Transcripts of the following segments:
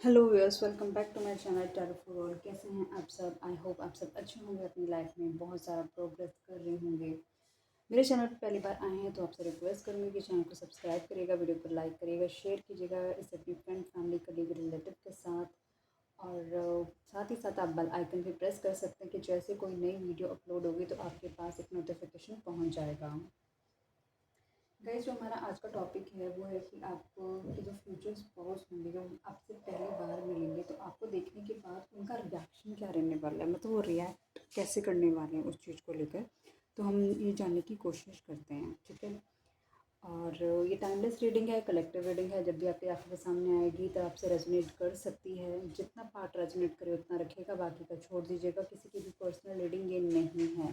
Hello viewers, welcome back to my channel tarot for all. कैसे हैं आप सब? आई होप आप सब अच्छे होंगे, अपनी लाइफ में बहुत सारा प्रोग्रेस कर रहे होंगे। मेरे चैनल पर पहली बार आए हैं तो आपसे रिक्वेस्ट करूंगी कि चैनल को सब्सक्राइब करिएगा, वीडियो को लाइक करिएगा, शेयर कीजिएगा इसे अपनी फ्रेंड, फैमिली, कलीग, रिलेटिव के साथ। और साथ ही साथ आप बेल आइकन भी प्रेस कर सकते हैं कि जैसे कोई नई वीडियो अपलोड होगी तो आपके पास एक नोटिफिकेशन पहुँच जाएगा। गाइस, जो हमारा आज का टॉपिक है वो है कि आपको कि जो फ्यूचर स्पाउस होंगे, जो आपसे पहली बार मिलेंगे, तो आपको देखने के बाद उनका रिएक्शन क्या रहने वाला है, मतलब वो रिएक्ट कैसे करने वाले हैं उस चीज़ को लेकर। तो हम ये जानने की कोशिश करते हैं, ठीक है। और ये टाइमलेस रीडिंग है, कलेक्टिव रीडिंग है। जब भी आपकी आंखों के सामने आएगी तो आपसे रेजोनेट कर सकती है। जितना पार्ट रेजोनेट करे उतना रखिएगा, बाकी का छोड़ दीजिएगा। किसी की भी पर्सनल रीडिंग ये नहीं है।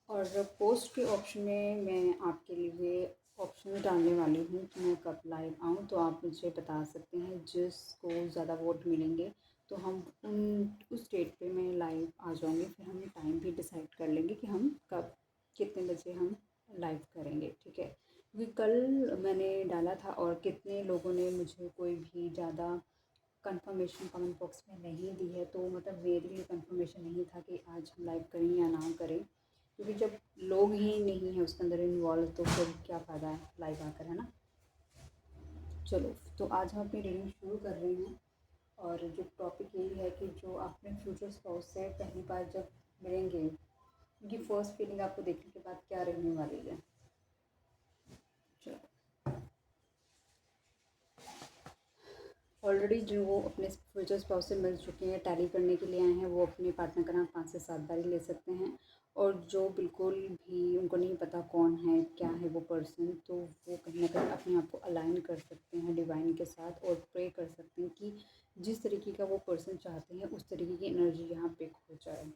और पोस्ट के ऑप्शन में मैं आपके लिए ऑप्शन डालने वाली हूँ कि मैं कब लाइव आऊँ, तो आप मुझे बता सकते हैं। जिसको ज़्यादा वोट मिलेंगे तो हम उस डेट पे मैं लाइव आ जाऊँगी। फिर हम टाइम भी डिसाइड कर लेंगे कि हम कब कितने बजे हम लाइव करेंगे, ठीक है। क्योंकि कल मैंने डाला था और कितने लोगों ने मुझे कोई भी ज़्यादा कंफर्मेशन कमेंट बॉक्स में नहीं दी है, तो मतलब मेरे लिए कंफर्मेशन नहीं था कि आज हम लाइव करें या ना करें। क्योंकि जब लोग ही नहीं है उसके अंदर इन्वॉल्व तो फिर क्या फ़ायदा है लाइव आकर, है ना। चलो, तो आज हम अपनी रीडिंग शुरू कर रहे हैं। और जो टॉपिक यही है कि जो अपने फ्यूचर स्पाउस से पहली बार जब मिलेंगे, उनकी फ़र्स्ट फीलिंग आपको देखने के बाद क्या रहने वाली है। चलो, ऑलरेडी जो वो अपने फ्यूचर स्पाउस से मिल चुके हैं, टैली करने के लिए आए हैं, वो अपने पार्टनर का नाम 5 से 7 बार ही ले सकते हैं। और जो बिल्कुल भी उनको नहीं पता कौन है, क्या है वो पर्सन, तो वो कहीं ना कहीं अपने आप को अलाइन कर सकते हैं डिवाइन के साथ और प्रे कर सकते हैं कि जिस तरीके का वो पर्सन चाहते हैं उस तरीके की एनर्जी यहाँ पे हो जाए।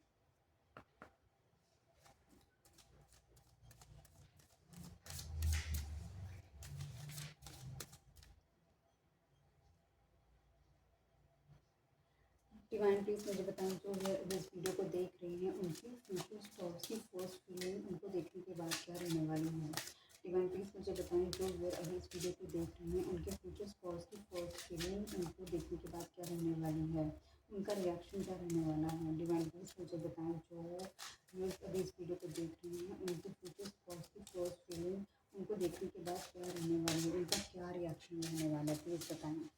डिवाइन प्लीज़ मुझे बताएं, जो इस वीडियो को देख रही हैं उनकी फ्यूचर स्पाउस की फर्स्ट फीलिंग उनको देखने के बाद क्या रहने वाली है। डिवाइन प्लीज़ मुझे बताएं, जो अभी इस वीडियो को देख रही हैं उनके फ्यूचर स्पाउस की फर्स्ट फीलिंग उनको देखने के बाद क्या रहने वाली है, उनका रिएक्शन क्या रहने वाला है। डिवाइन प्लीज़ मुझे बताएं, जो व्यूअर्स अभी इस वीडियो को देख रही हैं उनके फ्यूचर स्पाउस की फर्स्ट फीलिंग उनको देखने के बाद क्या रहने वाली है, उनका क्या रिएक्शन रहने वाला है, प्लीज़ बताएँ।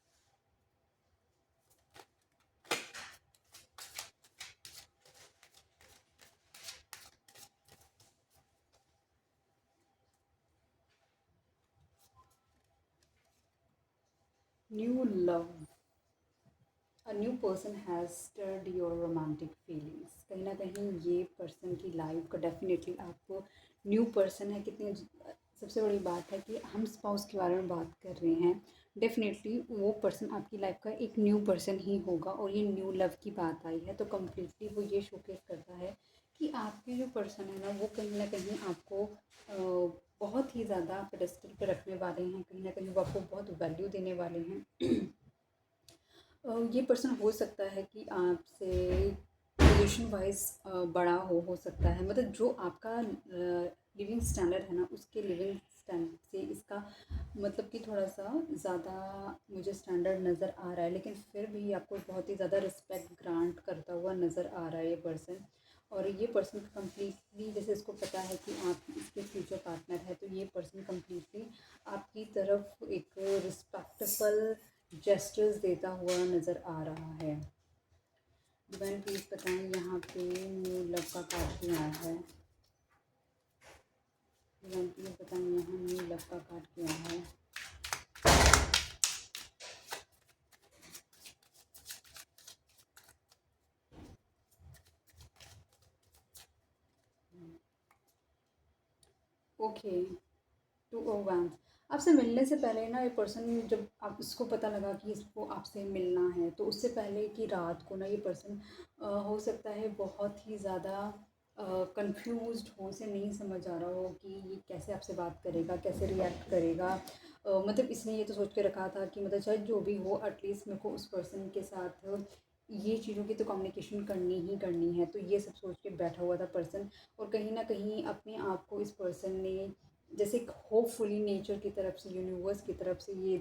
New love, a new person has stirred your romantic feelings. कहीं ना कहीं ये पर्सन की लाइफ का डेफिनेटली आपको न्यू पर्सन है। कितनी सबसे बड़ी बात है कि हम स्पाउस के बारे में बात कर रहे हैं, डेफिनेटली वो पर्सन आपकी लाइफ का एक न्यू पर्सन ही होगा। और ये न्यू लव की बात आई है तो कम्प्लीटली वो ये शोकेस करता है कि आपके जो पर्सन है ना वो कहीं ना कहीं आपको बहुत ही ज़्यादा पेडेस्टल पे रखने वाले हैं। कहीं ना कहीं वो आपको बहुत वैल्यू देने वाले हैं। ये पर्सन हो सकता है कि आपसे पोजीशन वाइज बड़ा हो सकता है। मतलब जो आपका लिविंग स्टैंडर्ड है ना, उसके लिविंग स्टैंडर्ड से इसका मतलब कि थोड़ा सा ज़्यादा मुझे स्टैंडर्ड नज़र आ रहा है, लेकिन फिर भी आपको बहुत ही ज़्यादा रिस्पेक्ट ग्रांट करता हुआ नज़र आ रहा है ये पर्सन। और ये पर्सन कम्प्लीटली, जैसे इसको पता है कि आप इसके फ्यूचर पार्टनर है, तो ये पर्सन कम्प्लीटली आपकी तरफ एक रिस्पेक्टफुल जेस्चर्स देता हुआ नज़र आ रहा है। डिवाइन प्लीज़ बताएं, यहाँ पे न्यू लव का कार्ड भी आया है। डिवाइन प्लीज़ बताएं, यहाँ न्यू लव का कार्ड क्या है। Okay, two of wands. आपसे मिलने से पहले ना ये पर्सन, जब आप इसको पता लगा कि इसको आपसे मिलना है, तो उससे पहले की रात को ना ये पर्सन हो सकता है बहुत ही ज़्यादा कंफ्यूज्ड हो, इसे नहीं समझ आ रहा हो कि ये कैसे आपसे बात करेगा, कैसे रिएक्ट करेगा। मतलब इसने ये तो सोच के रखा था कि मतलब चाहे जो भी हो, एटलीस्ट मेरे को उस पर्सन के साथ ये चीज़ों की तो कम्युनिकेशन करनी ही करनी है। तो ये सब सोच के बैठा हुआ था पर्सन। और कहीं ना कहीं अपने आप को इस पर्सन ने जैसे एक होपफुली नेचर की तरफ से, यूनिवर्स की तरफ से ये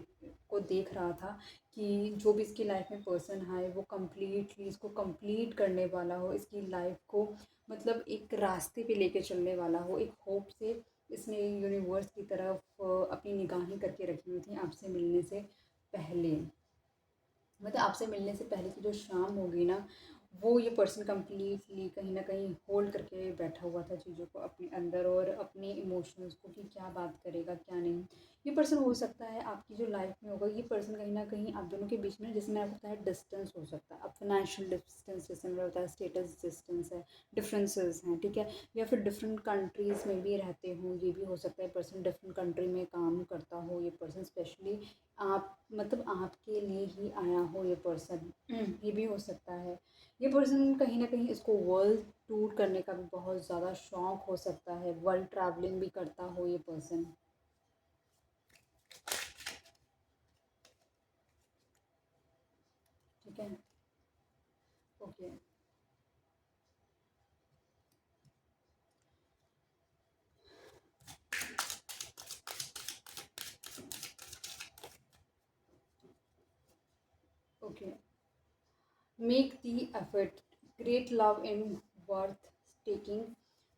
को देख रहा था कि जो भी इसकी लाइफ में पर्सन है वो कम्प्लीटली इसको कंप्लीट करने वाला हो, इसकी लाइफ को मतलब एक रास्ते पे लेके चलने वाला हो, एक होप से इसने यूनिवर्स की तरफ अपनी निगाहें करके रखी हुई थी आपसे मिलने से पहले। मतलब आपसे मिलने से पहले की जो शाम होगी ना, वो ये पर्सन कम्प्लीटली कहीं न कहीं होल्ड करके बैठा हुआ था चीज़ों को अपने अंदर और अपने इमोशंस को कि क्या बात करेगा, क्या नहीं। ये पर्सन हो सकता है आपकी जो लाइफ में होगा, ये पर्सन कहीं न कहीं आप दोनों के बीच में, जैसे मैंने आपको बताया, डिस्टेंस हो सकता है। अब फाइनेंशियल डिस्टेंस, जैसे मैंने बताया स्टेटस डिस्टेंस है, डिफरेंसेस हैं, ठीक है? या फिर डिफरेंट कंट्रीज़ में भी रहते हों, ये भी हो सकता है। पर्सन डिफरेंट कंट्री में काम करता हो, ये पर्सन स्पेशली आप मतलब आपके लिए ही आया हो ये पर्सन, ये भी हो सकता है। ये पर्सन कहीं न कहीं इसको वर्ल्ड टूर करने का भी बहुत ज़्यादा शौक हो सकता है, वर्ल्ड ट्रैवलिंग भी करता हो ये पर्सन, ठीक है? Okay, okay. Make the effort, great love in worth taking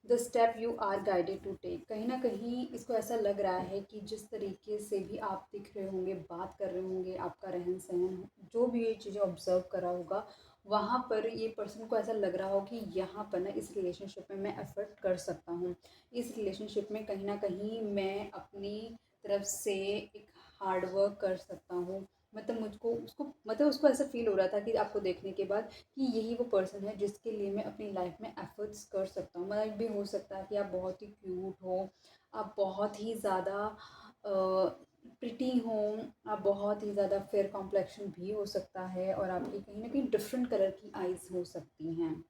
the step you are guided to take. कहीं ना कहीं इसको ऐसा लग रहा है कि जिस तरीके से भी आप दिख रहे होंगे, बात कर रहे होंगे, आपका रहन सहन, जो भी ये चीज़ें ऑब्जर्व करा होगा, वहाँ पर ये पर्सन को ऐसा लग रहा हो कि यहाँ पर ना इस रिलेशनशिप में मैं एफर्ट कर सकता हूँ, इस रिलेशनशिप में कहीं ना कहीं मैं अपनी तरफ से एक हार्ड वर्क कर सकता हूँ। मतलब मुझको उसको मतलब उसको ऐसा फ़ील हो रहा था कि आपको देखने के बाद कि यही वो पर्सन है जिसके लिए मैं अपनी लाइफ में एफ़र्ट्स कर सकता हूँ। मतलब भी हो सकता है कि आप बहुत ही क्यूट हो, आप बहुत ही ज़्यादा प्रिटी हों, आप बहुत ही ज़्यादा फेयर कॉम्प्लेक्शन भी हो सकता है और आपकी कहीं न कहीं डिफरेंट कलर की आइज़ हो सकती हैं।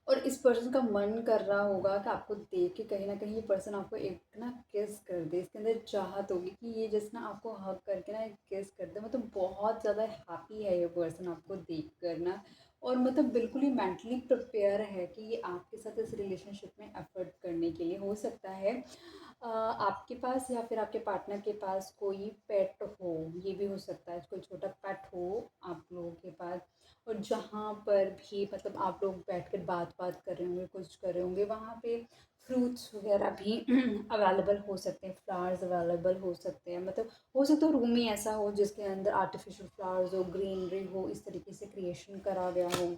और इस पर्सन का मन कर रहा होगा कि आपको देख के कहीं न कहीं ये पर्सन आपको एक ना किस कर दे। इसके अंदर चाहत होगी कि ये जस्ट ना आपको हग करके ना एक किस कर दे। मतलब बहुत ज़्यादा हैप्पी है ये पर्सन आपको देख कर ना, और मतलब बिल्कुल ही मेंटली प्रिपेयर है कि ये आपके साथ इस रिलेशनशिप में एफ़र्ट करने के लिए। हो सकता है आपके पास या फिर आपके पार्टनर के पास कोई पेट हो, ये भी हो सकता है, कोई छोटा पेट हो आप लोगों के पास, और जहाँ पर भी मतलब आप लोग बैठकर बात-वात कर रहे होंगे, कुछ कर रहे होंगे, वहाँ पे फ्रूट्स वगैरह भी अवेलेबल हो सकते हैं, फ्लावर्स अवेलेबल हो सकते हैं। मतलब हो सकता है रूम ही ऐसा हो जिसके अंदर आर्टिफ़िशियल फ्लावर्स हो, ग्रीनरी हो, इस तरीके से क्रिएशन करा गया हो।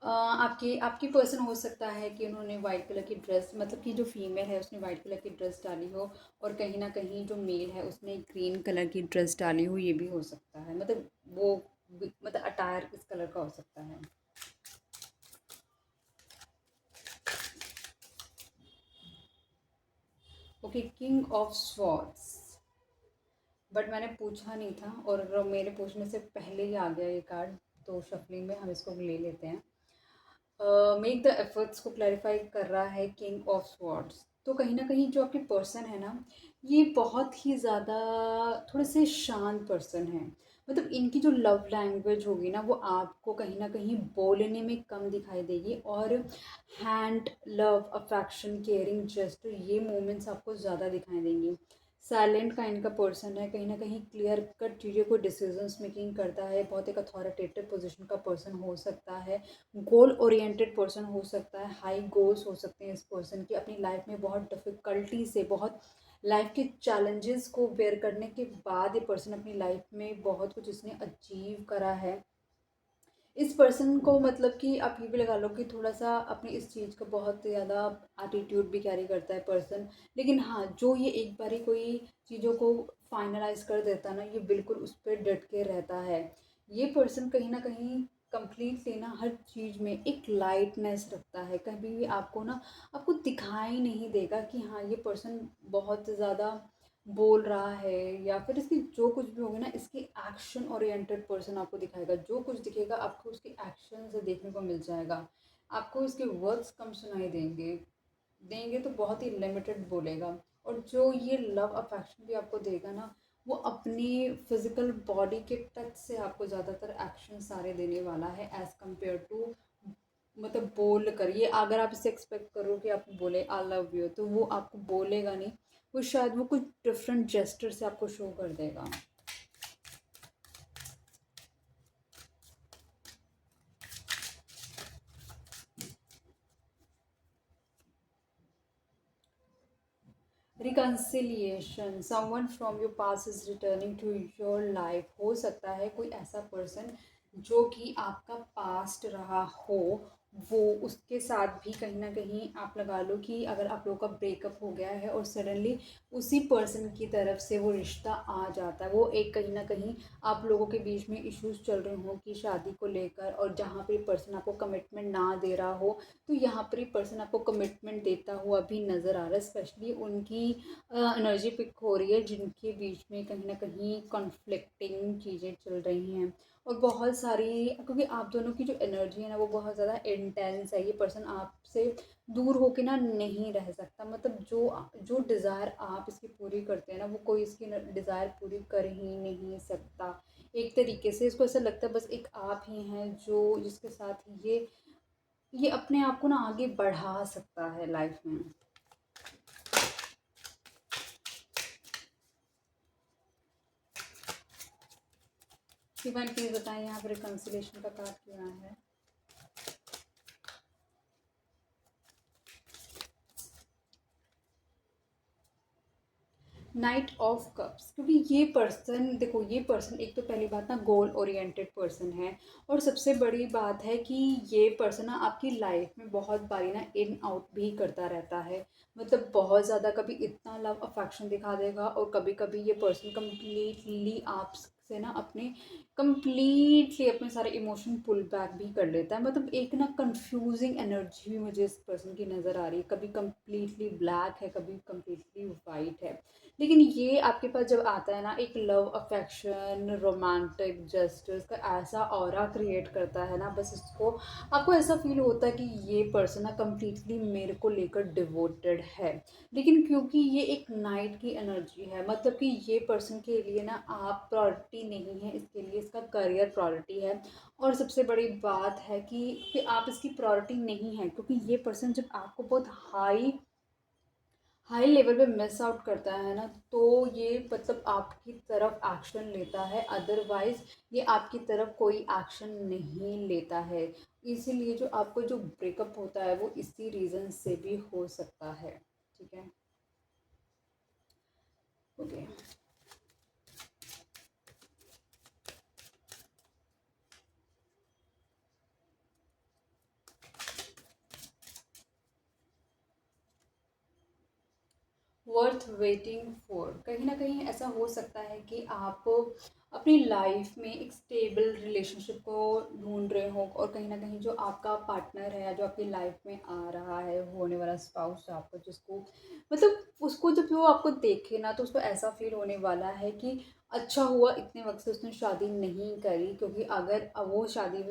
आपकी आपकी पर्सन हो सकता है कि उन्होंने वाइट कलर की ड्रेस, मतलब कि जो फीमेल है उसने वाइट कलर की ड्रेस डाली हो और कहीं न कहीं जो मेल है उसने ग्रीन कलर की ड्रेस डाली हो, ये भी हो सकता है। मतलब वो मतलब अटायर किस कलर का हो सकता है। Okay, king of swords, but मैंने पूछा नहीं था और मेरे पूछने से पहले ही आ गया ये कार्ड, तो शफलिंग में हम इसको ले लेते हैं। मेक द एफर्ट्स को क्लैरिफाई कर रहा है किंग ऑफ स्वॉर्ड्स। तो कहीं ना कहीं जो आपके पर्सन है ना, ये बहुत ही ज़्यादा थोड़े से शांत पर्सन है। मतलब इनकी जो लव लैंग्वेज होगी ना, वो आपको कहीं ना कहीं बोलने में कम दिखाई देगी, और hand love, affection, caring gesture, ये मोमेंट्स आपको ज़्यादा दिखाई देंगी। साइलेंट काइंड का पर्सन है, कहीं ना कहीं क्लियर कट चीज़ों को डिसीजंस मेकिंग करता है, बहुत एक अथॉरिटेटिव पोजीशन का पर्सन हो सकता है, गोल ओरिएंटेड पर्सन हो सकता है, हाई गोल्स हो सकते हैं इस पर्सन की। अपनी लाइफ में बहुत डिफ़िकल्टी से, बहुत लाइफ के चैलेंजेस को बेयर करने के बाद ये पर्सन अपनी लाइफ में बहुत कुछ इसने अचीव करा है। इस पर्सन को मतलब कि आप ये भी लगा लो कि थोड़ा-सा अपनी इस चीज़ का बहुत ज़्यादा एटीट्यूड भी कैरी करता है पर्सन। लेकिन हाँ, जो ये एक बारी कोई चीज़ों को फाइनलाइज़ कर देता है ना, ये बिल्कुल उस पे डट के रहता है। ये पर्सन कहीं न कहीं कंप्लीटली ना हर चीज़ में एक लाइटनेस रखता है। कभी भी आपको ना आपको दिखाई नहीं देगा कि हाँ, ये पर्सन बहुत ज़्यादा बोल रहा है, या फिर इसकी जो कुछ भी होगा ना, इसकी एक्शन ओरिएंटेड पर्सन आपको दिखाएगा। जो कुछ दिखेगा आपको उसके एक्शन से देखने को मिल जाएगा। आपको इसके वर्ड्स कम सुनाई देंगे, देंगे तो बहुत ही लिमिटेड बोलेगा। और जो ये लव अफेक्शन भी आपको देगा ना, वो अपनी फिजिकल बॉडी के टच से आपको ज़्यादातर एक्शन सारे देने वाला है, एज़ कम्पेयर टू मतलब बोल कर। ये अगर आप इससे एक्सपेक्ट करो कि आप बोले आई लव यू, तो वो आपको बोलेगा नहीं, वो शायद वो कुछ डिफरेंट जेस्चर से आपको शो कर देगा। Reconciliation, someone from your past is returning to your life. हो सकता है कोई ऐसा पर्सन जो कि आपका पास्ट रहा हो, वो उसके साथ भी कहीं ना कहीं आप लगा लो कि अगर आप लोगों का ब्रेकअप हो गया है और सडनली उसी पर्सन की तरफ से वो रिश्ता आ जाता है, वो एक कहीं ना कहीं आप लोगों के बीच में इश्यूज चल रहे हों कि शादी को लेकर, और जहाँ पे पर्सन आपको कमिटमेंट ना दे रहा हो, तो यहाँ पर ही पर्सन आपको कमिटमेंट देता हुआ भी नज़र आ रहा है। स्पेशली उनकी एनर्जी पिक हो रही है जिनके बीच में कहीं ना कहीं कॉन्फ्लिक्टिंग चीज़ें चल रही हैं, और बहुत सारी, क्योंकि आप दोनों की जो एनर्जी है ना वो बहुत ज़्यादा इंटेंस है। ये पर्सन आपसे दूर होके ना नहीं रह सकता, मतलब जो जो डिज़ायर आप इसकी पूरी करते हैं ना, वो कोई इसकी डिज़ायर पूरी कर ही नहीं सकता। एक तरीके से इसको ऐसा लगता है बस एक आप ही हैं जो जिसके साथ ये अपने आप को ना आगे बढ़ा सकता है लाइफ में। डिवाइन प्लीज बताएं यहाँ पर रिकन्सिलेशन का कार्ड क्यों आया है। नाइट ऑफ कप्स, क्योंकि ये पर्सन, देखो ये पर्सन एक तो पहली बात ना गोल ओरिएंटेड पर्सन है, और सबसे बड़ी बात है कि ये पर्सन ना आपकी लाइफ में बहुत बारी ना इन आउट भी करता रहता है। मतलब बहुत ज़्यादा कभी इतना लव अफेक्शन दिखा देगा, और कभी कभी ये पर्सन कम्प्लीटली आपसे ना अपने सारे इमोशन पुल बैक भी कर लेता है। मतलब एक ना कंफ्यूजिंग एनर्जी भी मुझे इस पर्सन की नज़र आ रही है, कभी कम्प्लीटली ब्लैक है, कभी कम्प्लीटली वाइट है। लेकिन ये आपके पास जब आता है ना, एक लव अफेक्शन रोमांटिक जस्टिस का ऐसा ऑरा क्रिएट करता है ना, बस इसको आपको ऐसा फील होता है कि ये पर्सन ना कम्प्लीटली मेरे को लेकर डिवोटेड है। लेकिन क्योंकि ये एक नाइट की एनर्जी है, मतलब कि ये पर्सन के लिए ना आप प्रायोरिटी नहीं है, इसके लिए इसका करियर प्रायोरिटी है। और सबसे बड़ी बात है कि आप इसकी प्रायोरिटी नहीं है, क्योंकि ये पर्सन जब आपको बहुत हाई हाई लेवल पे मिस आउट करता है ना, तो ये मतलब आपकी तरफ एक्शन लेता है, अदरवाइज ये आपकी तरफ कोई एक्शन नहीं लेता है। इसीलिए जो आपको जो ब्रेकअप होता है वो इसी रीज़न से भी हो सकता है। ठीक है, ओके। वर्थ वेटिंग फॉर, कहीं ना कहीं ऐसा हो सकता है कि आप अपनी लाइफ में एक स्टेबल रिलेशनशिप को ढूंढ रहे हो, और कहीं ना कहीं जो आपका पार्टनर है, जो आपकी लाइफ में आ रहा है, होने वाला स्पाउस आपको, जिसको मतलब उसको जब वो आपको देखे ना, तो उसको ऐसा फील होने वाला है कि अच्छा हुआ इतने वक्त से उसने शादी नहीं करी, क्योंकि अगर वो शादी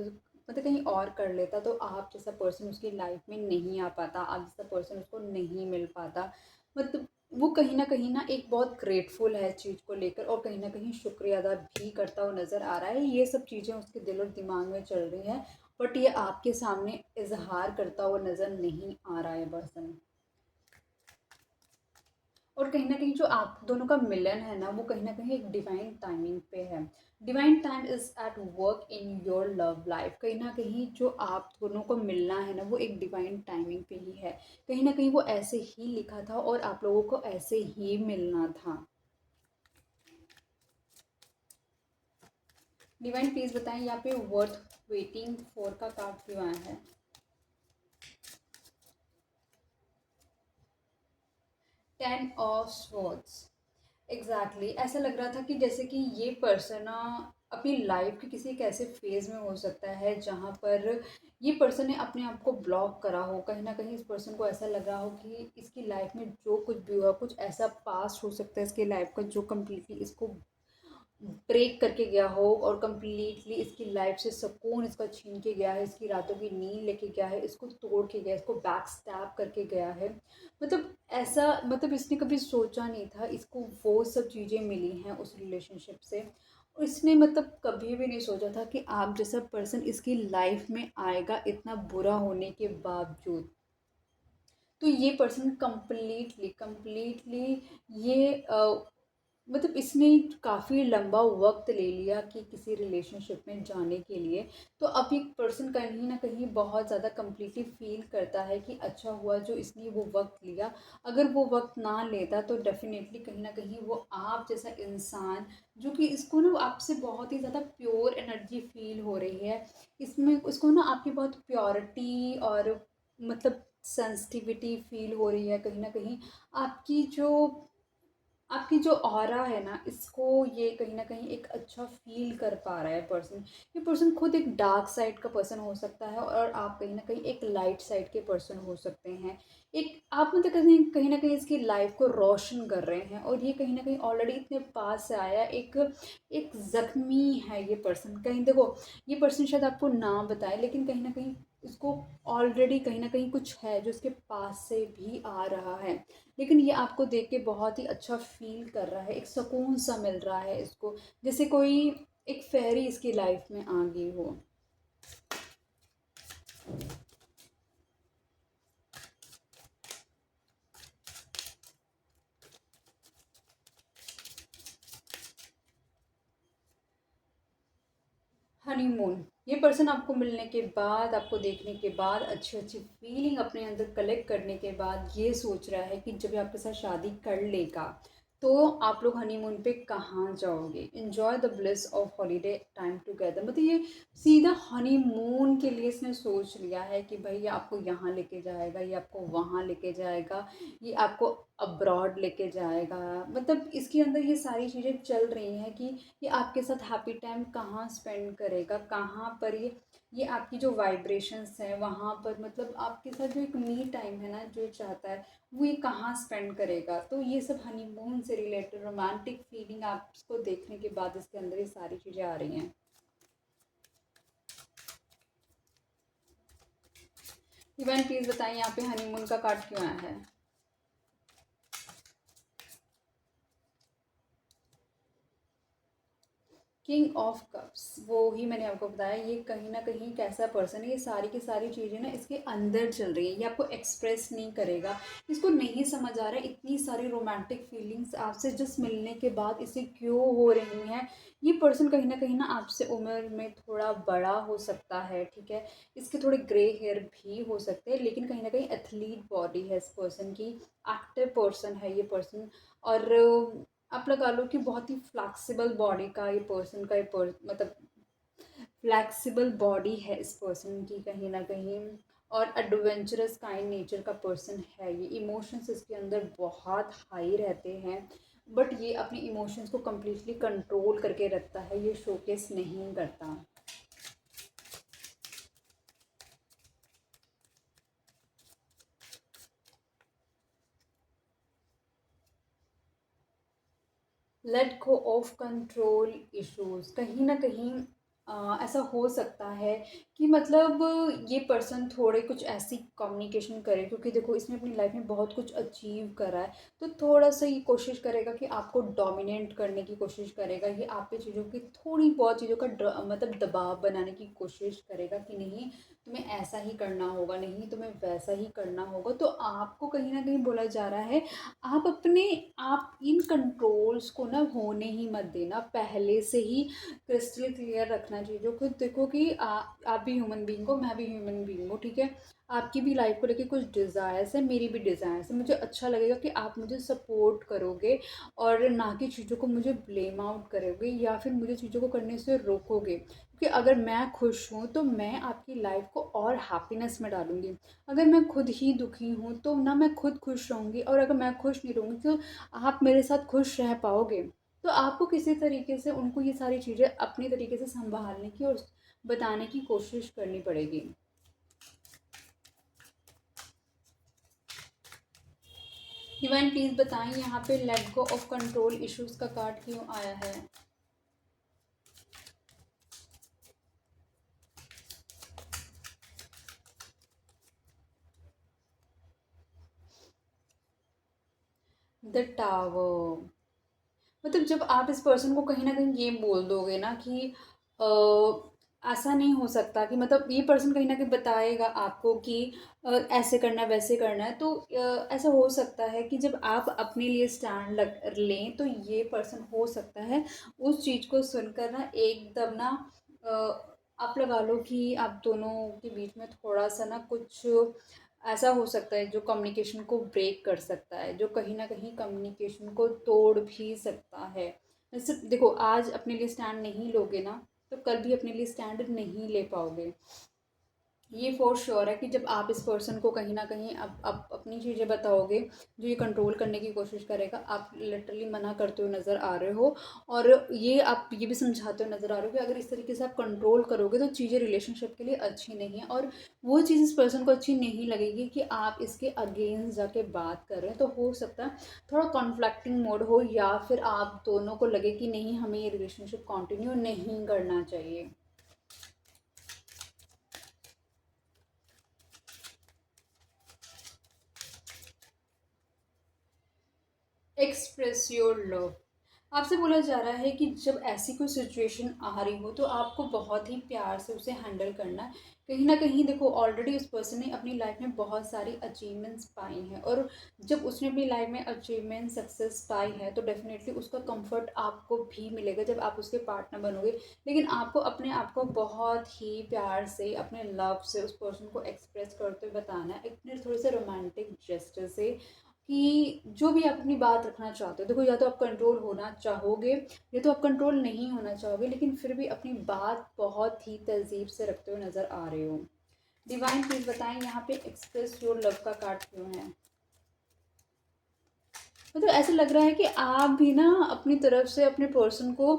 मतलब कहीं और कर लेता तो आप जैसा पर्सन उसकी लाइफ में नहीं आ पाता, आप जैसा पर्सन उसको नहीं मिल पाता। मतलब वो कहीं ना एक बहुत ग्रेटफुल है चीज़ को लेकर, और कहीं ना कहीं शुक्रिया अदा भी करता हुआ नज़र आ रहा है। ये सब चीज़ें उसके दिल और दिमाग में चल रही हैं, बट ये आपके सामने इजहार करता हुआ नज़र नहीं आ रहा है पर्सन। और कहीं ना कहीं जो आप दोनों का मिलन है ना, वो कहीं ना कहीं एक डिवाइन टाइमिंग पे है। Divine time is at work in your love life. कहीं ना कहीं जो आप दोनों को मिलना है ना, वो एक डिवाइन टाइमिंग पे ही है। कहीं ना कहीं वो ऐसे ही लिखा था और आप लोगों को ऐसे ही मिलना था। डिवाइन प्लीज बताएं यहाँ पे वर्थ वेटिंग फॉर का कार्ड क्यों आया है। टेन ऑफ स्वॉर्ड्स, एग्जैक्टली ऐसा लग रहा था कि जैसे कि ये पर्सन अपनी लाइफ के किसी एक ऐसे फेज में हो सकता है जहाँ पर ये पर्सन ने अपने आप को ब्लॉक करा हो। कहीं ना कहीं इस पर्सन को ऐसा लग रहा हो कि इसकी लाइफ में जो कुछ भी हुआ, कुछ ऐसा पास्ट हो सकता है इसकी लाइफ का जो कम्प्लीटली इसको ब्रेक करके गया हो, और कम्प्लीटली इसकी लाइफ से सुकून इसका छीन के गया है, इसकी रातों की नींद लेके गया है, इसको तोड़ के गया है, इसको बैक स्टैब करके गया है। मतलब ऐसा, मतलब इसने कभी सोचा नहीं था इसको वो सब चीज़ें मिली हैं उस रिलेशनशिप से, और इसने मतलब कभी भी नहीं सोचा था कि आप जैसा पर्सन इसकी लाइफ में आएगा इतना बुरा होने के बावजूद। तो ये पर्सन कंप्लीटली कंप्लीटली ये मतलब इसने काफ़ी लंबा वक्त ले लिया कि किसी रिलेशनशिप में जाने के लिए। तो अब एक पर्सन कहीं ना कहीं बहुत ज़्यादा कंप्लीटली फील करता है कि अच्छा हुआ जो इसने वो वक्त लिया। अगर वो वक्त ना लेता तो डेफिनेटली कहीं ना कहीं वो आप जैसा इंसान, जो कि इसको ना आपसे बहुत ही ज़्यादा प्योर एनर्जी फील हो रही है, इसमें उसको ना आपकी बहुत प्योरिटी और मतलब सेंसिटिविटी फील हो रही है। कहीं ना कहीं आपकी जो आपकी जो ऑरा है ना, इसको ये कहीं न कहीं एक अच्छा फ़ील कर पा रहा है पर्सन। ये पर्सन खुद एक डार्क साइड का पर्सन हो सकता है और आप कहीं न कहीं एक लाइट साइड के पर्सन हो सकते हैं। एक आप मतलब कहीं न कहीं इसकी लाइफ़ को रोशन कर रहे हैं और ये कहीं न कहीं ऑलरेडी इतने पास से आया है। एक ज़ख्मी है ये पर्सन। कहीं देखो, ये पर्सन शायद आपको ना बताए, लेकिन कहीं न कहीं उसको ऑलरेडी कहीं न कहीं कुछ है जो उसके पास से भी आ रहा है। लेकिन ये आपको देख के बहुत ही अच्छा फ़ील कर रहा है, एक सुकून सा मिल रहा है इसको, जैसे कोई एक फेरी इसकी लाइफ में आ गई हो। हनीमून, ये पर्सन आपको मिलने के बाद, आपको देखने के बाद, अच्छी अच्छी फीलिंग अपने अंदर कलेक्ट करने के बाद ये सोच रहा है कि जब ये आपके साथ शादी कर लेगा तो आप लोग हनीमून पे कहाँ जाओगे, enjoy the bliss of holiday time together. मतलब ये सीधा हनीमून के लिए इसने सोच लिया है कि भाई ये आपको यहाँ लेके जाएगा, ये आपको वहाँ लेके जाएगा, ये आपको अब्रॉड लेके जाएगा। मतलब इसके अंदर ये सारी चीज़ें चल रही हैं कि ये आपके साथ हैप्पी टाइम कहाँ स्पेंड करेगा, कहाँ पर ये आपकी जो वाइब्रेशंस हैं वहाँ पर, मतलब आपके साथ जो एक मी टाइम है ना जो ये चाहता है, वो ये कहाँ स्पेंड करेगा। तो ये सब हनीमून से रिलेटेड रोमांटिक फीलिंग आपको देखने के बाद इसके अंदर ये सारी चीज़ें आ रही हैं। इवन प्लीज़ बताइए यहाँ पे हनीमून का कार्ड क्यों आया है। किंग ऑफ कप्स, वो ही मैंने आपको बताया, ये कहीं ना कहीं कैसा पर्सन है, ये सारी की सारी चीज़ें ना इसके अंदर चल रही है, ये आपको एक्सप्रेस नहीं करेगा। इसको नहीं समझ आ रहा है इतनी सारी रोमांटिक फीलिंग्स आपसे जस्ट मिलने के बाद इसे क्यों हो रही हैं। ये पर्सन कहीं ना आपसे उम्र में थोड़ा बड़ा हो सकता है, ठीक है, इसके थोड़े ग्रे हेयर भी हो सकते हैं, लेकिन कहीं ना कहीं एथलीट बॉडी है इस पर्सन की, एक्टिव पर्सन है ये पर्सन। और आप लगा लो कि बहुत ही फ्लैक्सिबल बॉडी का ये पर्सन का मतलब फ्लैक्सिबल बॉडी है इस पर्सन की कहीं ना कहीं। और एडवेंचरस काइंड नेचर का पर्सन है ये, इमोशंस इसके अंदर बहुत हाई रहते हैं, बट ये अपने इमोशंस को कम्प्लीटली कंट्रोल करके रखता है, ये शोकेस नहीं करता। Let go of control issues, कहीं ना कहीं ऐसा हो सकता है कि मतलब ये पर्सन थोड़े कुछ ऐसी कम्युनिकेशन करे, क्योंकि देखो इसने अपनी लाइफ में बहुत कुछ अचीव करा है, तो थोड़ा सा ये कोशिश करेगा कि आपको डोमिनेट करने की कोशिश करेगा, ये आप पे चीज़ों की थोड़ी बहुत चीज़ों का मतलब दबाव बनाने की कोशिश करेगा कि नहीं तुम्हें ऐसा ही करना होगा, नहीं तुम्हें वैसा ही करना होगा। तो आपको कहीं ना कहीं बोला जा रहा है आप अपने आप इन कंट्रोल्स को ना होने ही मत देना, पहले से ही क्रिस्टल क्लियर रखना चीज़ों को। देखो कि आप भी ह्यूमन बीइंग हो, मैं भी ह्यूमन बीइंग हूँ, ठीक है, आपकी भी लाइफ को लेके कुछ डिज़ायर्स है, मेरी भी डिज़ायर्स है। मुझे अच्छा लगेगा कि आप मुझे सपोर्ट करोगे और ना कि चीज़ों को मुझे ब्लेम आउट करोगे या फिर मुझे चीज़ों को करने से रोकोगे, क्योंकि अगर मैं खुश हूँ तो मैं आपकी लाइफ को और हैप्पीनेस में डालूँगी। अगर मैं खुद ही दुखी हूँ तो ना मैं खुद खुश रहूँगी, और अगर मैं खुश नहीं रहूँगी तो आप मेरे साथ खुश रह पाओगे। तो आपको किसी तरीके से उनको ये सारी चीज़ें अपनी तरीके से संभालने की और बताने की कोशिश करनी पड़ेगी। डिवाइन प्लीज़ बताएं यहाँ पे let go of control issues का कार्ड क्यों आया है। द टावर, मतलब जब आप इस पर्सन को कहीं ना कहीं ये बोल दोगे ना कि ऐसा नहीं हो सकता कि मतलब ये पर्सन कहीं न कहीं बताएगा आपको कि ऐसे करना है, वैसे करना है। तो ऐसा हो सकता है कि जब आप अपने लिए स्टैंड लें, तो ये पर्सन हो सकता है उस चीज़ को सुनकर ना एकदम ना आप लगा लो कि आप दोनों के बीच में थोड़ा-सा ना कुछ ऐसा हो सकता है जो कम्युनिकेशन को ब्रेक कर सकता है, जो कहीं न कहीं कम्युनिकेशन को तोड़ भी सकता है। जैसे देखो, आज अपने लिए स्टैंड नहीं लोगे ना, तो कल भी अपने लिए स्टैंड नहीं ले पाओगे। ये फ़ॉर श्योर है कि जब आप इस पर्सन को कहीं न कहीं आप अपनी चीज़ें बताओगे, जो ये कंट्रोल करने की कोशिश करेगा, आप लिटरली मना करते हुए नज़र आ रहे हो। और ये आप ये भी समझाते हुए नज़र आ रहे हो कि अगर इस तरीके से आप कंट्रोल करोगे तो चीज़ें रिलेशनशिप के लिए अच्छी नहीं है, और वो चीज़ इस पर्सन को अच्छी नहीं लगेगी कि आप इसके अगेंस्ट जाके बात कर रहे हैं। तो हो सकता है थोड़ा कॉन्फ्लिक्टिंग मोड हो, या फिर आप दोनों को लगे कि नहीं, हमें ये रिलेशनशिप कंटिन्यू नहीं करना चाहिए। Express your love. आपसे बोला जा रहा है कि जब ऐसी कोई सिचुएशन आ रही हो तो आपको बहुत ही प्यार से उसे हैंडल करना है। कहीं न कहीं देखो, ऑलरेडी उस पर्सन ने अपनी लाइफ में बहुत सारी अचीवमेंट्स पाई हैं, और जब उसने अपनी लाइफ में अचीवमेंट सक्सेस पाई है तो डेफ़िनेटली उसका कंफर्ट आपको भी मिलेगा जब आप उसके पार्टनर बनोगे। लेकिन आपको अपने आप को बहुत ही प्यार से, अपने लव से उस पर्सन को एक्सप्रेस करते हुए बताना है, इतने थोड़े से रोमांटिक जेस्चर से, कि जो भी आप अपनी बात रखना चाहते हो। देखो, या तो आप कंट्रोल होना चाहोगे, या तो आप कंट्रोल नहीं होना चाहोगे, लेकिन फिर भी अपनी बात बहुत ही तहज़ीब से रखते हुए नज़र आ रहे हो। डिवाइन प्लीज़ बताएं यहाँ पे एक्सप्रेस योर लव का कार्ड क्यों है? मतलब ऐसा लग रहा है कि आप भी ना अपनी तरफ से अपने पर्सन को,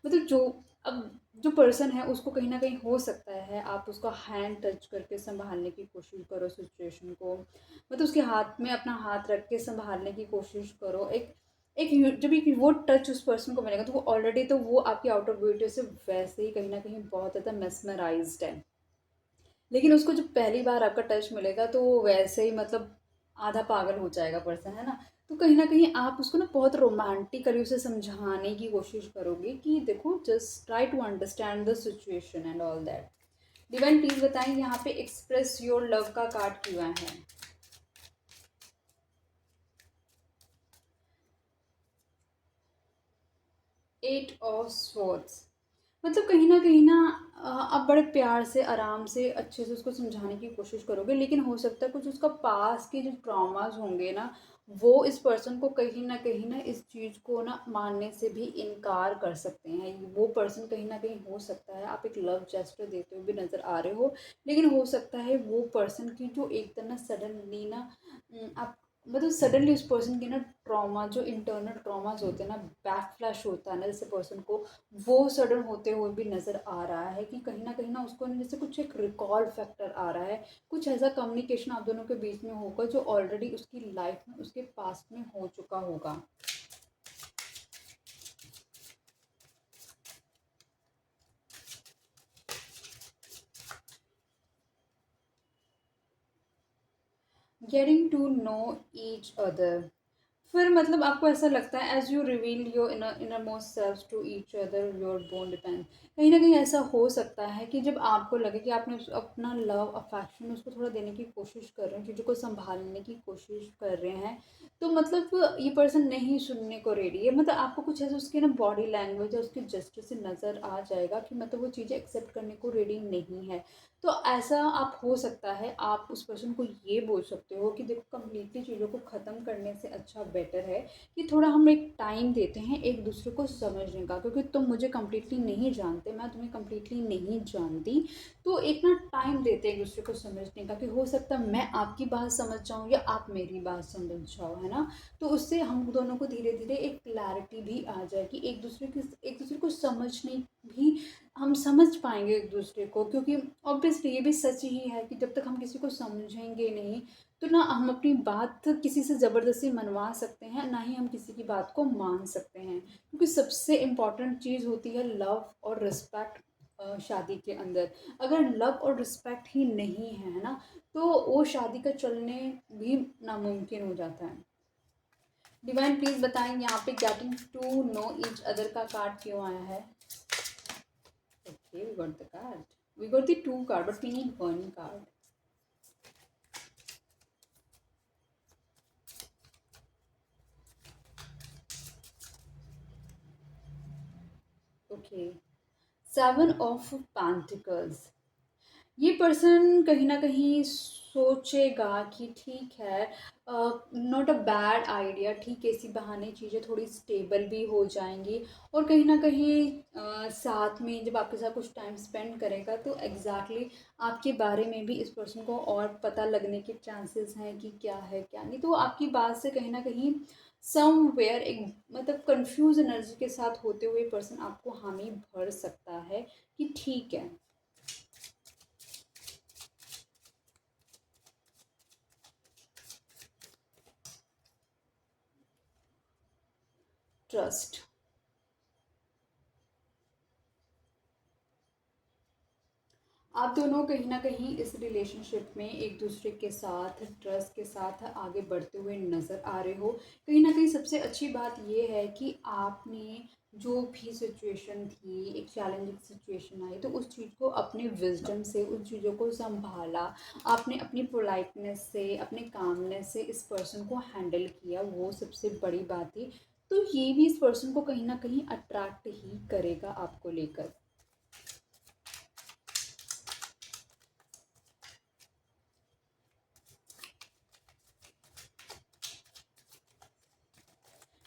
मतलब जो अब जो पर्सन है उसको कहीं न कहीं हो सकता है आप उसका हैंड टच करके सँभालने की कोशिश करो सिचुएशन को। मतलब उसके हाथ में अपना हाथ रख के सँभालने की कोशिश करो। एक एक यू जब एक वो टच उस पर्सन को मिलेगा तो वो ऑलरेडी, तो वो आपकी आउटर ब्यूटी से वैसे ही कहीं न कहीं बहुत ज़्यादा मेस्मराइज़्ड है। लेकिन उसको जब पहली बार आपका टच मिलेगा तो वो वैसे ही मतलब आधा पागल हो जाएगा पर्सन, है ना? तो कहीं न कहीं आप उसको ना बहुत रोमांटिकली उसे समझाने की कोशिश करोगे कि देखो, just try to understand the situation and all that. Divine please बताएँ यहाँ पे एक्सप्रेस योर लव का कार्ड क्यों आया है? 8 ऑफ स्वॉर्ड्स। मतलब कहीं न कहीं ना आप बड़े प्यार से, आराम से, अच्छे से उसको समझाने की कोशिश करोगे, लेकिन हो सकता है कुछ उसका पास्ट के जो ट्रॉमास होंगे ना, वो इस पर्सन को कहीं न इस चीज़ को ना मानने से भी इनकार कर सकते हैं। वो पर्सन कहीं न कहीं, हो सकता है आप एक लव जेस्चर देते हुए भी नज़र आ रहे हो, लेकिन हो सकता है वो पर्सन की जो एकदम ना सडनली ना आप मतलब सडनली उस पर्सन के ना ट्रॉमा, जो इंटरनल ट्रॉमास होते हैं ना, बैक फ्लैश होता है ना जैसे पर्सन को, वो सडन होते हुए भी नज़र आ रहा है कि कहीं न उसको ना जैसे कुछ एक रिकॉल फैक्टर आ रहा है। कुछ ऐसा कम्युनिकेशन आप दोनों के बीच में होगा जो ऑलरेडी उसकी लाइफ में, उसके पास्ट में हो चुका होगा। Getting to know each other. फिर मतलब आपको ऐसा लगता है as you reveal your inner most self to each other, your bond deepen. कहीं न कहीं ऐसा हो सकता है कि जब आपको लगे कि आपने अपना लव, अफेक्शन उसको थोड़ा देने की कोशिश कर रहे हैं, चीज़ों को सँभालने की कोशिश कर रहे हैं, तो मतलब ये पर्सन नहीं सुनने को रेडी है। मतलब आपको कुछ ऐसा उसकी ना बॉडी लैंग्वेज या उसके जेस्चर से नज़र आ जाएगा कि मतलब वो चीज़ें एक्सेप्ट करने को रेडी नहीं है। तो ऐसा आप, हो सकता है आप उस पर्सन को ये बोल सकते हो कि देखो, कंप्लीटली चीज़ों को ख़त्म करने से अच्छा बेटर है कि थोड़ा हम एक टाइम देते हैं एक दूसरे को समझने का, क्योंकि तुम मुझे कंप्लीटली नहीं जानते, मैं तुम्हें कंप्लीटली नहीं जानती। तो एक ना टाइम देते हैं एक दूसरे को समझने का, कि हो सकता है मैं आपकी बात समझ जाऊँ या आप मेरी बात समझ जाओ, है ना? तो उससे हम दोनों को धीरे धीरे एक क्लैरिटी भी आ जाए कि एक दूसरे को समझने भी, हम समझ पाएंगे एक दूसरे को, क्योंकि ऑब्वियसली ये भी सच ही है कि जब तक हम किसी को समझेंगे नहीं, तो ना हम अपनी बात किसी से ज़बरदस्ती मनवा सकते हैं, ना ही हम किसी की बात को मान सकते हैं, क्योंकि सबसे इम्पॉर्टेंट चीज़ होती है लव और रिस्पेक्ट। शादी के अंदर अगर लव और रिस्पेक्ट ही नहीं है ना, तो वो शादी का चलने भी नामुमकिन हो जाता है। डिवाइन प्लीज़ बताएं यहाँ पे getting to know each other का कार्ड क्यों आया है? Okay, we got the card. We got the two card, but we need one card. Okay. Seven of Pentacles. ये पर्सन कहीं ना कहीं सोचेगा कि ठीक है, नॉट अ बैड आइडिया, ठीक है, इसी बहाने चीज़ें थोड़ी स्टेबल भी हो जाएंगी। और कहीं ना कहीं साथ में जब आपके साथ कुछ टाइम स्पेंड करेगा तो आपके बारे में भी इस पर्सन को और पता लगने के चांसेस हैं कि क्या है क्या नहीं। तो आपकी बात से कहीं ना कहीं समवेयर एक मतलब कंफ्यूज एनर्जी के साथ होते हुए पर्सन आपको हामी भर सकता है कि ठीक है। ट्रस्ट। आप दोनों कहीं ना कहीं इस रिलेशनशिप में एक दूसरे के साथ ट्रस्ट के साथ आगे बढ़ते हुए नज़र आ रहे हो। कहीं ना कहीं सबसे अच्छी बात ये है कि आपने जो भी सिचुएशन थी, एक चैलेंजिंग सिचुएशन आई, तो उस चीज़ को अपने विजडम से उन चीज़ों को संभाला। आपने अपनी पोलाइटनेस से, अपने कामनेस से इस पर्सन को हैंडल किया, वो सबसे बड़ी बात थी। तो ये भी इस पर्सन को कहीं ना कहीं अट्रैक्ट ही करेगा आपको लेकर।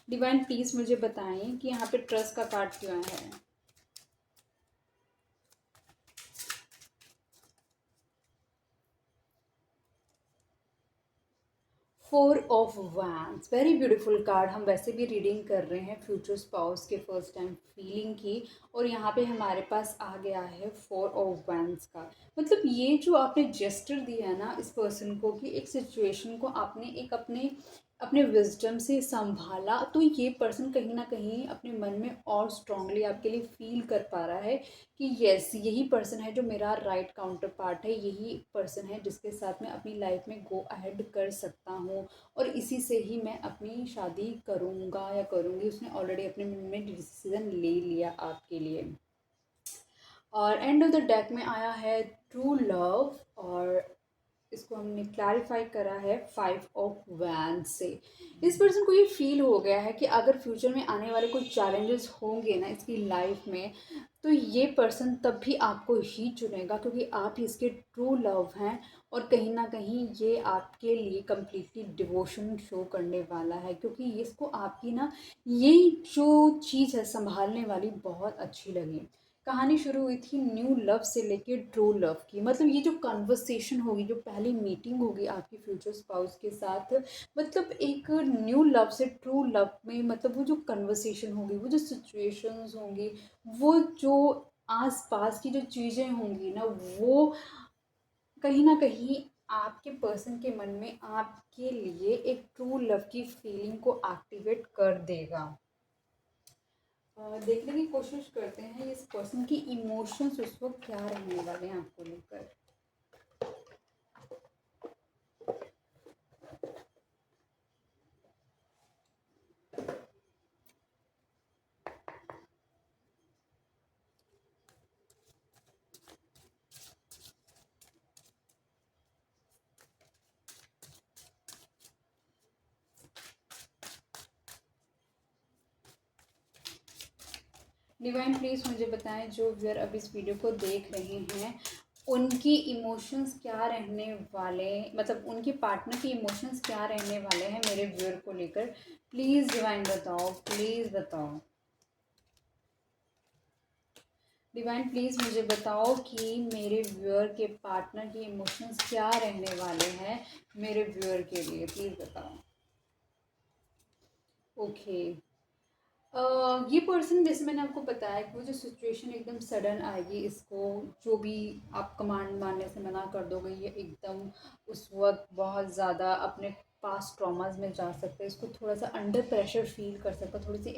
डिवाइन प्लीज मुझे बताएं कि यहाँ पे ट्रस्ट का कार्ड क्यों है। 4 of wands, very beautiful card. हम वैसे भी रीडिंग कर रहे हैं फ्यूचर स्पाउस के फर्स्ट टाइम फीलिंग की, और यहाँ पे हमारे पास आ गया है 4 ऑफ वैंड्स का। मतलब ये जो आपने जेस्टर दिया है ना इस पर्सन को, कि एक सिचुएशन को आपने एक अपने अपने विजडम से संभाला, तो ये पर्सन कहीं ना कहीं अपने मन में और स्ट्रांगली आपके लिए फील कर पा रहा है कि यस, यही पर्सन है जो मेरा राइट काउंटर पार्ट है, यही पर्सन है जिसके साथ मैं अपनी लाइफ में गो अहेड कर सकता हूँ, और इसी से ही मैं अपनी शादी करूँगा या करूँगी। उसने ऑलरेडी अपने मन में डिसीजन ले लिया आपके लिए। और एंड ऑफ द डेक में आया है ट्रू लव, और इसको हमने क्लैरिफाई करा है 5 ऑफ वैंड से। इस पर्सन को ये फील हो गया है कि अगर फ्यूचर में आने वाले कोई चैलेंजेस होंगे ना इसकी लाइफ में, तो ये पर्सन तब भी आपको ही चुनेगा, क्योंकि आप ही इसके ट्रू लव हैं। और कहीं ना कहीं ये आपके लिए कम्प्लीटली डिवोशन शो करने वाला है, क्योंकि इसको आपकी ना ये जो चीज़ है संभालने वाली बहुत अच्छी लगी। कहानी शुरू हुई थी न्यू लव से लेके ट्रू लव की। मतलब ये जो कन्वर्सेशन होगी, जो पहली मीटिंग होगी आपकी फ्यूचर स्पाउस के साथ, मतलब एक न्यू लव से ट्रू लव में, मतलब वो जो कन्वर्सेशन होगी, वो जो सिचुएशंस होंगी, वो जो आस पास की जो चीज़ें होंगी ना, वो कहीं ना कहीं आपके पर्सन के मन में आपके लिए एक ट्रू लव की फीलिंग को एक्टिवेट कर देगा। देखने की कोशिश करते हैं इस पर्सन की इमोशंस उस वक्त क्या रहने वाले हैं आपको लेकर। डिवाइन प्लीज़ मुझे बताएं, जो व्यूअर अब इस वीडियो को देख रहे हैं, उनकी इमोशंस क्या रहने वाले, मतलब उनके पार्टनर की इमोशंस क्या रहने वाले हैं मेरे व्यूअर को लेकर। प्लीज़ डिवाइन बताओ, प्लीज़ बताओ। डिवाइन प्लीज़ मुझे बताओ कि मेरे व्यूअर के पार्टनर की इमोशंस क्या रहने वाले हैं मेरे व्यूअर के लिए, प्लीज़ बताओ। ओके। ये पर्सन, जैसे मैंने आपको बताया कि वो जो सिचुएशन एकदम सडन आएगी, इसको जो भी आप कमांड मारने से मना कर दोगे, ये एकदम उस वक्त बहुत ज़्यादा अपने पास्ट ट्रॉमास में जा सकते हैं। इसको थोड़ा सा अंडर प्रेशर फील कर सकता है, थोड़ी सी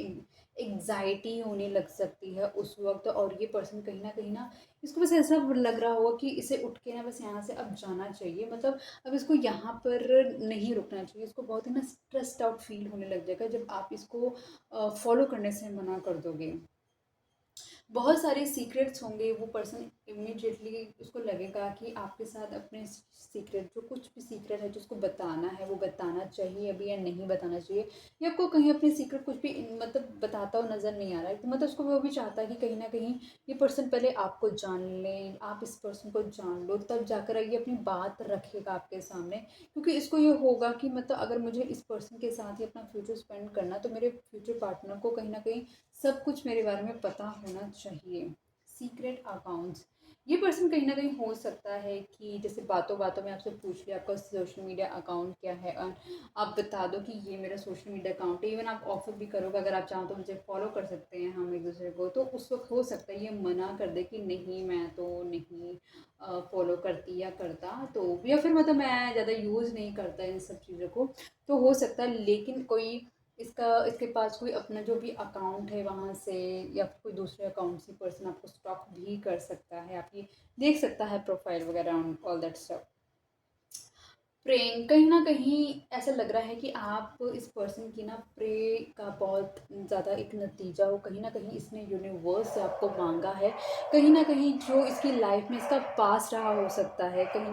एग्जाइटी होने लग सकती है उस वक्त। और ये पर्सन कहीं ना इसको बस ऐसा लग रहा होगा कि इसे उठ के ना बस यहाँ से अब जाना चाहिए, मतलब अब इसको यहाँ पर नहीं रुकना चाहिए। इसको बहुत ही ना स्ट्रेस्ड आउट फील होने लग जाएगा जब आप इसको फॉलो करने से मना कर दोगे। बहुत सारे सीक्रेट्स होंगे। वो पर्सन इमीडिएटली उसको लगेगा कि आपके साथ अपने सीक्रेट, जो कुछ भी सीक्रेट है जो उसको बताना है वो बताना चाहिए अभी या नहीं बताना चाहिए, या आपको कहीं अपने सीक्रेट कुछ भी मतलब बताता हुआ नज़र नहीं आ रहा है, तो मतलब उसको वो भी चाहता है कि कहीं ना कहीं ये पर्सन पहले आपको जान ले, आप इस पर्सन को जान लो, तब जाकर ये अपनी बात रखेगा आपके सामने। क्योंकि इसको ये होगा कि मतलब अगर मुझे इस पर्सन के साथ ही अपना फ्यूचर स्पेंड करना, तो मेरे फ्यूचर पार्टनर को कहीं ना कहीं सब कुछ मेरे बारे में पता होना चाहिए। सीक्रेट अकाउंट्स, ये पर्सन कहीं ना कहीं हो सकता है कि जैसे बातों बातों में आपसे पूछ लिया आपका सोशल मीडिया अकाउंट क्या है, और आप बता दो कि ये मेरा सोशल मीडिया अकाउंट है। इवन आप ऑफर भी करोगे, अगर आप चाहो तो मुझे फॉलो कर सकते हैं हम एक दूसरे को, तो उस वक्त हो सकता है ये मना कर दे कि नहीं मैं तो नहीं फॉलो करती या करता, तो या फिर मतलब मैं ज़्यादा यूज़ नहीं करता इन सब चीज़ों को, तो हो सकता है। लेकिन कोई इसके पास कोई अपना जो भी अकाउंट है वहाँ से, या फिर कोई दूसरे अकाउंट से पर्सन आपको स्टॉक भी कर सकता है, आपकी देख सकता है प्रोफाइल वगैरह ऑल दैट स्टफ। प्रेइंग, कहीं न कहीं ऐसा लग रहा है कि आप इस पर्सन की ना प्रे का बहुत ज़्यादा एक नतीजा हो, कहीं न कहीं इसने यूनिवर्स से आपको माँगा है। कहीं न कहीं जो इसकी लाइफ़ में इसका पास्ट रहा हो सकता है, कहीं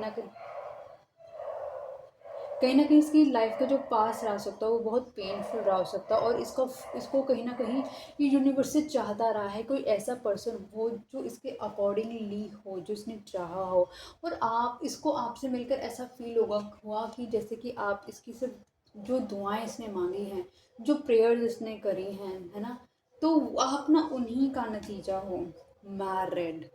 न कहीं इसकी लाइफ़ का जो पास्ट रहा सकता है वो बहुत पेनफुल रहा हो सकता है, और इसको कहीं न कहीं ये यूनिवर्स से चाहता रहा है कोई ऐसा पर्सन हो जो इसके अकॉर्डिंगली हो, जो इसने चाहा हो। और आप इसको आपसे मिलकर ऐसा फ़ील हुआ कि जैसे कि आप इसकी सिर्फ़ जो दुआएँ इसने माँगी हैं, जो प्रेयर्स इसने करी हैं, है ना? तो आप ना उन्हीं का नतीजा हो। मैरिड,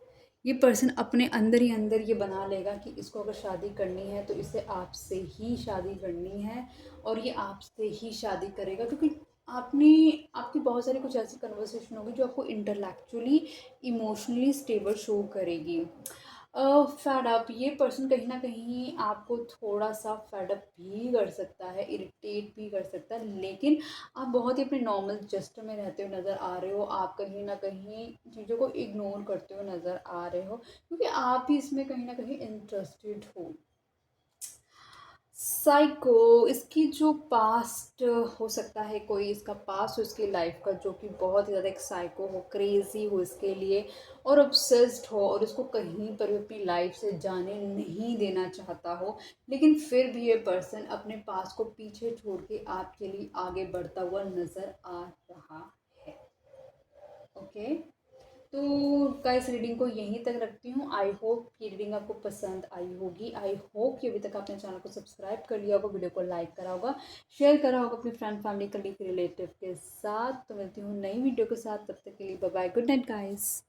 ये पर्सन अपने अंदर ही अंदर ये बना लेगा कि इसको अगर शादी करनी है तो इसे आपसे ही शादी करनी है, और ये आपसे ही शादी करेगा, क्योंकि आपने आपकी बहुत सारी कुछ ऐसी कन्वर्सेशन होगी जो आपको इंटेलेक्चुअली इमोशनली स्टेबल शो करेगी। फेड अप, ये पर्सन कहीं ना कहीं आपको थोड़ा सा फेड अप भी कर सकता है, इरिटेट भी कर सकता है, लेकिन आप बहुत ही अपने नॉर्मल जस्ट में रहते हुए नज़र आ रहे हो, आप कहीं ना कहीं चीज़ों को इग्नोर करते हुए नज़र आ रहे हो, क्योंकि आप भी इसमें कहीं ना कहीं इंटरेस्टेड हो। साइको, इसकी जो पास्ट हो सकता है, कोई इसका पास्ट हो इसकी लाइफ का जो कि बहुत ही ज़्यादा एक साइको हो, क्रेजी हो इसके लिए, और ऑब्सेस्ड हो, और इसको कहीं पर भी अपनी लाइफ से जाने नहीं देना चाहता हो, लेकिन फिर भी ये पर्सन अपने पास्ट को पीछे छोड़ के आपके लिए आगे बढ़ता हुआ नज़र आ रहा है। ओके, तो गाइस रीडिंग को यहीं तक रखती हूँ। आई होप ये रीडिंग आपको पसंद आई होगी। आई होप कि अभी तक आपने चैनल को सब्सक्राइब कर लिया होगा, वीडियो को लाइक करा होगा, शेयर करा होगा अपने फ्रेंड फैमिली कलीग रिलेटिव के साथ। तो मिलती हूँ नई वीडियो के साथ, तब तक के लिए bye bye, good night guys.